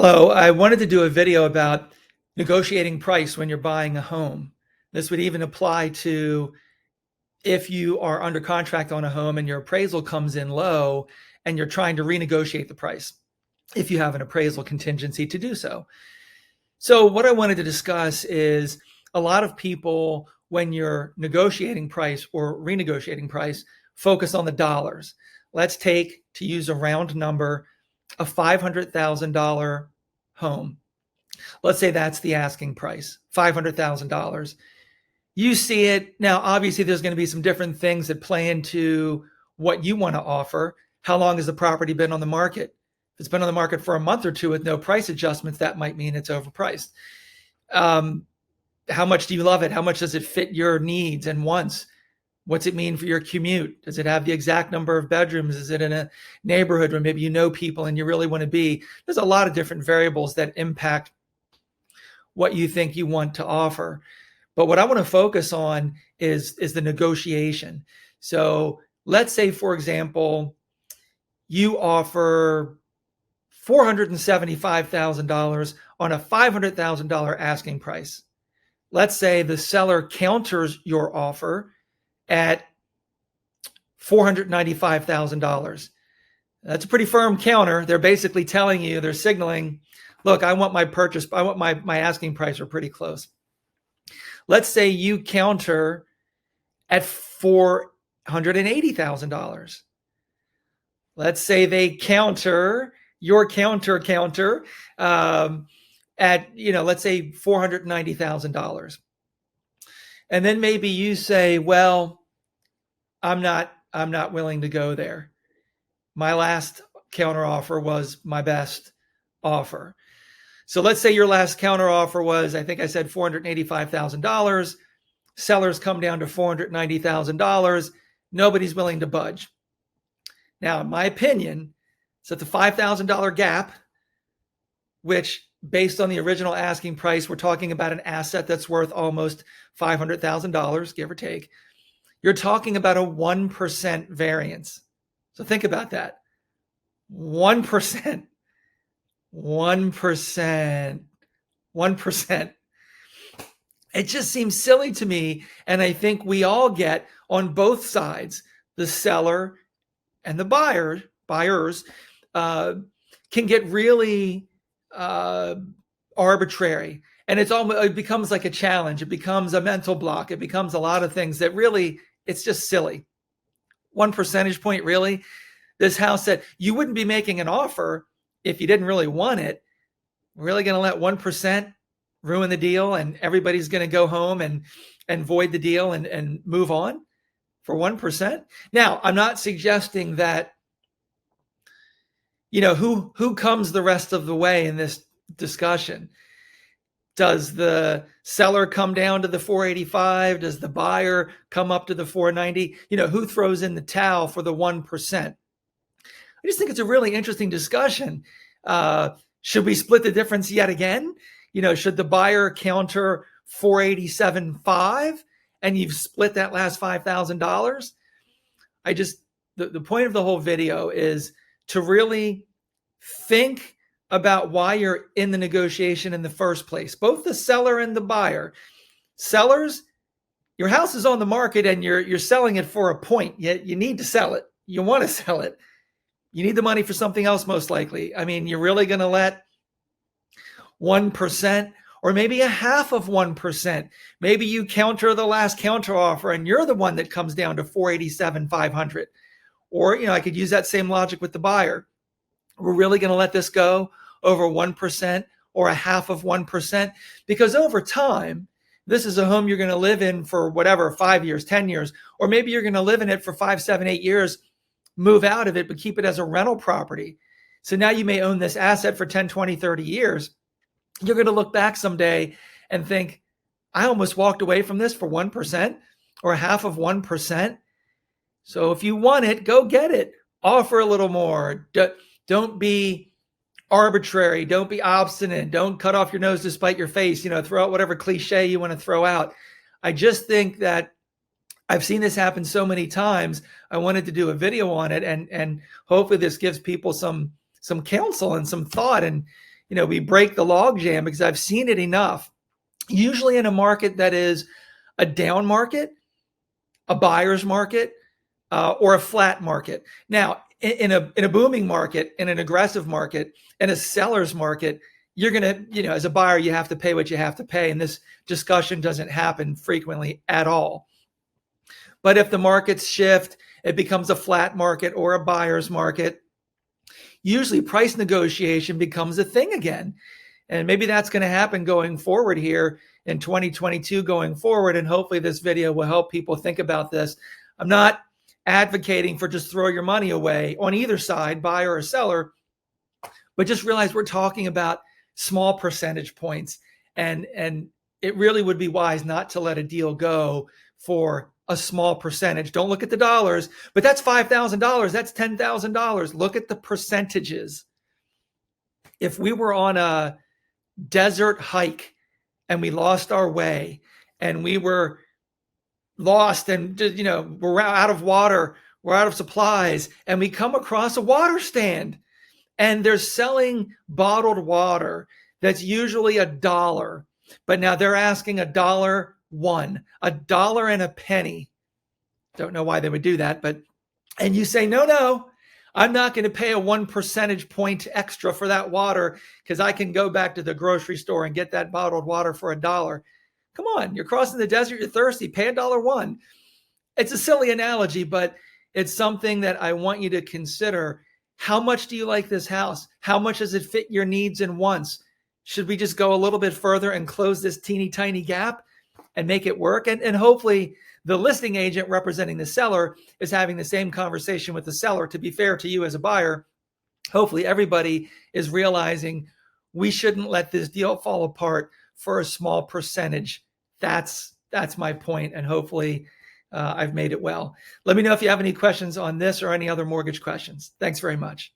Hello, I wanted to do a video about negotiating price when you're buying a home. This would even apply to if you are under contract on a home and your appraisal comes in low and you're trying to renegotiate the price, if you have an appraisal contingency to do so. So what I wanted to discuss is a lot of people, when you're negotiating price or renegotiating price, focus on the dollars. Let's take, to use a round number, a $500,000 home. Let's say that's the asking price, $500,000. You see it. Now, obviously, there's going to be some different things that play into what you want to offer. How long has the property been on the market? If it's been on the market for a month or two with no price adjustments, that might mean it's overpriced. How much do you love it? How much does it fit your needs and wants? What's it mean for your commute? Does it have the exact number of bedrooms? Is it in a neighborhood where maybe you know people and you really want to be? There's a lot of different variables that impact what you think you want to offer. But what I want to focus on is the negotiation. So let's say, for example, you offer $475,000 on a $500,000 asking price. Let's say the seller counters your offer at $495,000. That's a pretty firm counter. They're basically telling you, they're signaling, look, I want my asking price are pretty close. Let's say you counter at $480,000. Let's say they counter your counter at, let's say $490,000. And then maybe you say, well, I'm not willing to go there. My last counter offer was my best offer. So let's say your last counter offer was, I think I said $485,000. Sellers come down to $490,000. Nobody's willing to budge. Now, in my opinion, it's at the $5,000 gap, which based on the original asking price, we're talking about an asset that's worth almost $500,000, give or take. You're talking about a 1% variance. So think about that. 1%. 1%. It just seems silly to me. And I think we all get on both sides, the seller and the buyers can get really arbitrary. And it becomes like a challenge. It becomes a mental block. It becomes a lot of things that really, it's just silly. 1 percentage point, really? This house that you wouldn't be making an offer if you didn't really want it. We're really going to let 1% ruin the deal and everybody's going to go home and void the deal and move on for 1%? Now, I'm not suggesting that, who comes the rest of the way in this discussion. Does the seller come down to the 485? Does the buyer come up to the 490? Who throws in the towel for the 1%? I just think it's a really interesting discussion. Should we split the difference yet again? Should the buyer counter 487.5 and you've split that last $5,000? The point of the whole video is to really think about why you're in the negotiation in the first place, both the seller and the buyer. Sellers, your house is on the market and you're selling it for a point. Yet you need to sell it. You want to sell it. You need the money for something else, most likely. I mean, you're really going to let 1% or maybe a half of 1%. Maybe you counter the last counter offer and you're the one that comes down to 487,500. Or, I could use that same logic with the buyer. We're really going to let this go over 1% or a half of 1%, because over time, this is a home you're going to live in for whatever, 5 years, 10 years, or maybe you're going to live in it for 5, 7, 8 years, move out of it, but keep it as a rental property. So now you may own this asset for 10, 20, 30 years. You're going to look back someday and think, I almost walked away from this for 1% or a half of 1%. So if you want it, go get it. Offer a little more. Don't be arbitrary. Don't be obstinate. Don't cut off your nose to spite your face. Throw out whatever cliche you want to throw out. I just think that I've seen this happen so many times. I wanted to do a video on it, and hopefully this gives people some counsel and some thought. And we break the log jam, because I've seen it enough. Usually in a market that is a down market, a buyer's market, or a flat market. Now, in a booming market, in an aggressive market, in a seller's market, you're going to, as a buyer, you have to pay what you have to pay. And this discussion doesn't happen frequently at all. But if the markets shift, it becomes a flat market or a buyer's market, usually price negotiation becomes a thing again. And maybe that's going to happen going forward here in 2022 going forward. And hopefully this video will help people think about this. I'm not advocating for just throw your money away on either side, buyer or seller, but just realize we're talking about small percentage points. And it really would be wise not to let a deal go for a small percentage. Don't look at the dollars, but that's $5,000. That's $10,000. Look at the percentages. If we were on a desert hike and we lost our way and we were lost and, we're out of water, we're out of supplies, and we come across a water stand and they're selling bottled water that's usually $1, but now they're asking $1.01, $1 and a penny. Don't know why they would do that, and you say, no, I'm not going to pay a 1 percentage point extra for that water because I can go back to the grocery store and get that bottled water for $1. Come on, you're crossing the desert, you're thirsty, pay $1.01. It's a silly analogy, but it's something that I want you to consider. How much do you like this house? How much does it fit your needs and wants? Should we just go a little bit further and close this teeny tiny gap and make it work? And hopefully the listing agent representing the seller is having the same conversation with the seller. To be fair to you as a buyer, hopefully everybody is realizing we shouldn't let this deal fall apart for a small percentage. That's my point, and hopefully I've made it well. Let me know if you have any questions on this or any other mortgage questions. Thanks very much.